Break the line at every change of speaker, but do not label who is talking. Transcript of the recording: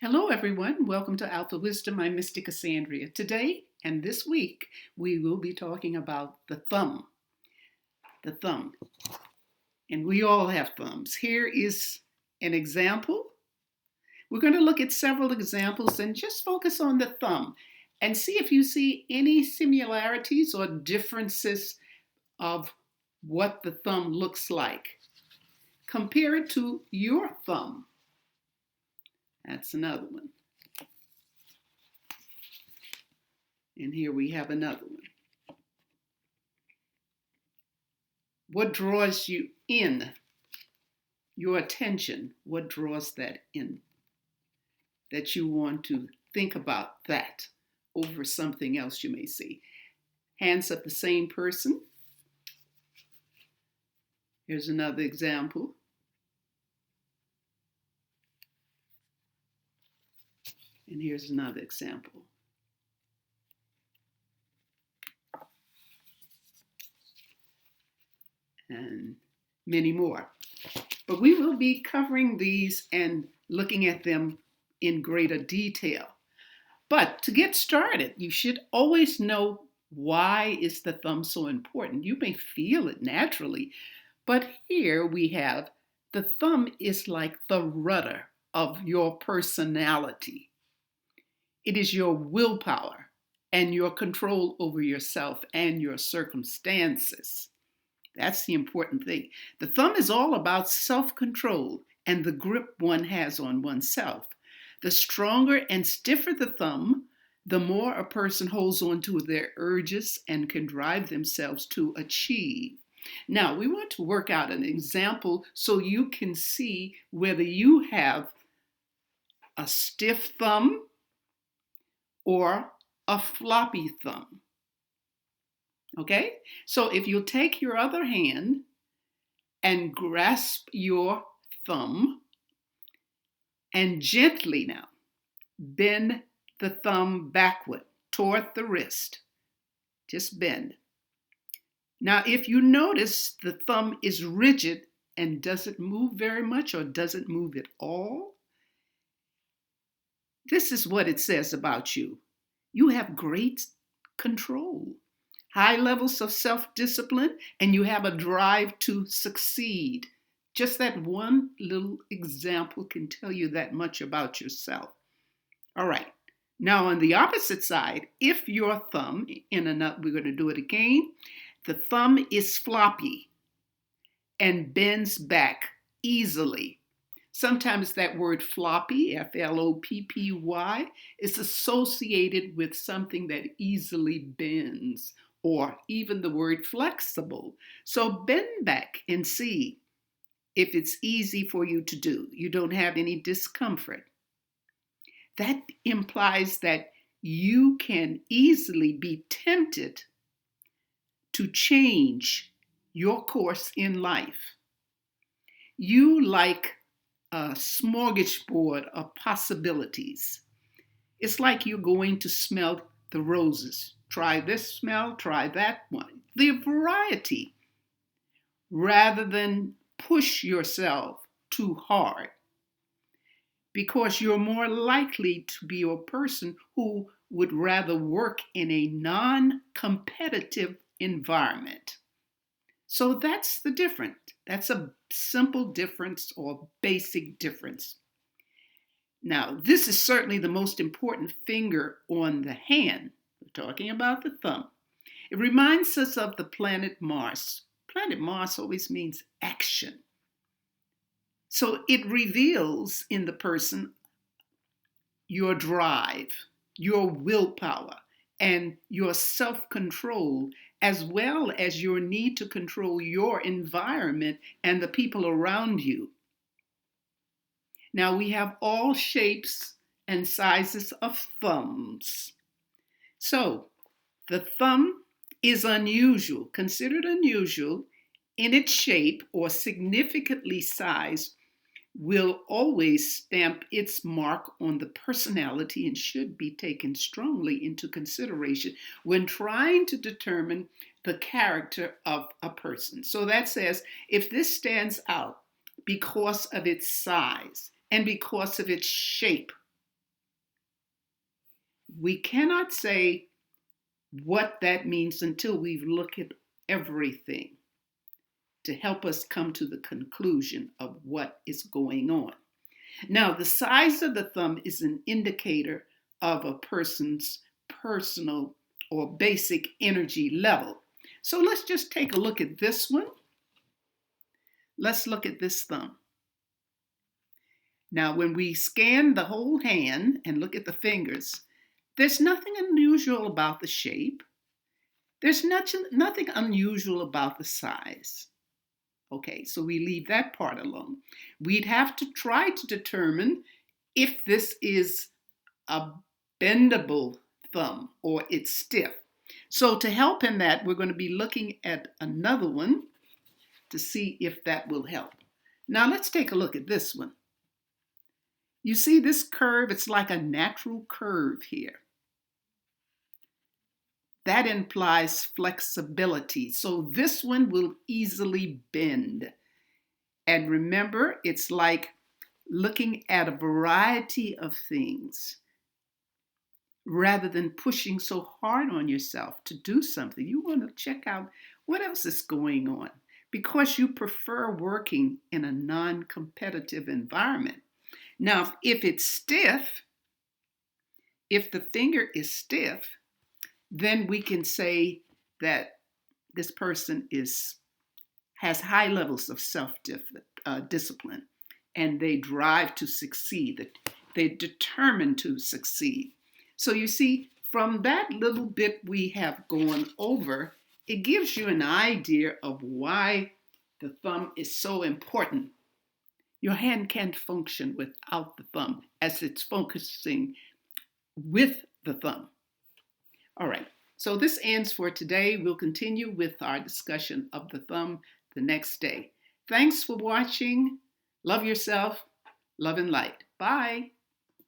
Hello, everyone. Welcome to Alphawisdom. I'm Mystic Cassandria. Today and this week, we will be talking about the thumb. The thumb. And we all have thumbs. Here is an example. We're going to look at several examples and just focus on the thumb and see if you see any similarities or differences of what the thumb looks like. Compare it to your thumb. That's another one. And here we have another one. What draws you in? Your attention. What draws that in? That you want to think about that over something else you may see. Hands up the same person. Here's another example. And here's another example. And many more. But we will be covering these and looking at them in greater detail. But to get started, you should always know, why is the thumb so important? You may feel it naturally, but here we have the thumb is like the rudder of your personality. It is your willpower and your control over yourself and your circumstances. That's the important thing. The thumb is all about self-control and the grip one has on oneself. The stronger and stiffer the thumb, the more a person holds on to their urges and can drive themselves to achieve. Now, we want to work out an example so you can see whether you have a stiff thumb or a floppy thumb. Okay? So if you take your other hand and grasp your thumb and gently now bend the thumb backward toward the wrist. Just bend. Now, if you notice the thumb is rigid and doesn't move very much or doesn't move at all, this is what it says about you. You have great control, high levels of self-discipline, and you have a drive to succeed. Just that one little example can tell you that much about yourself. All right. Now on the opposite side, if your thumb, we're going to do it again, the thumb is floppy and bends back easily. Sometimes that word floppy, F-L-O-P-P-Y, is associated with something that easily bends, or even the word flexible. So bend back and see if it's easy for you to do. You don't have any discomfort. That implies that you can easily be tempted to change your course in life. You like a smorgasbord of possibilities. It's like you're going to smell the roses. Try this smell, try that one. The variety, rather than push yourself too hard, because you're more likely to be a person who would rather work in a non-competitive environment. So that's the difference. That's a simple difference or basic difference. Now, this is certainly the most important finger on the hand. We're talking about the thumb. It reminds us of the planet Mars. Planet Mars always means action. So it reveals in the person your drive, your willpower, and your self-control, as well as your need to control your environment and the people around you. Now we have all shapes and sizes of thumbs. So the thumb is unusual, considered unusual in its shape or significantly sized, will always stamp its mark on the personality and should be taken strongly into consideration when trying to determine the character of a person. So that says, if this stands out because of its size and because of its shape, We cannot say what that means until we've looked at everything to help us come to the conclusion of what is going on. Now, the size of the thumb is an indicator of a person's personal or basic energy level. So let's just take a look at this one. Let's look at this thumb. Now, when we scan the whole hand and look at the fingers, there's nothing unusual about the shape. There's nothing unusual about the size. Okay, so we leave that part alone. We'd have to try to determine if this is a bendable thumb or it's stiff. So to help in that, we're going to be looking at another one to see if that will help. Now let's take a look at this one. You see this curve? It's like a natural curve here. That implies flexibility. So this one will easily bend. And remember, it's like looking at a variety of things rather than pushing so hard on yourself to do something. You want to check out what else is going on because you prefer working in a non-competitive environment. Now, if it's stiff, if the finger is stiff, then we can say that this person has high levels of self-discipline and they drive to succeed. They're determined to succeed. So you see, from that little bit we have gone over, it gives you an idea of why the thumb is so important. Your hand can't function without the thumb as it's focusing with the thumb. All right, so this ends for today. We'll continue with our discussion of the thumb the next day. Thanks for watching. Love yourself. Love and light. Bye.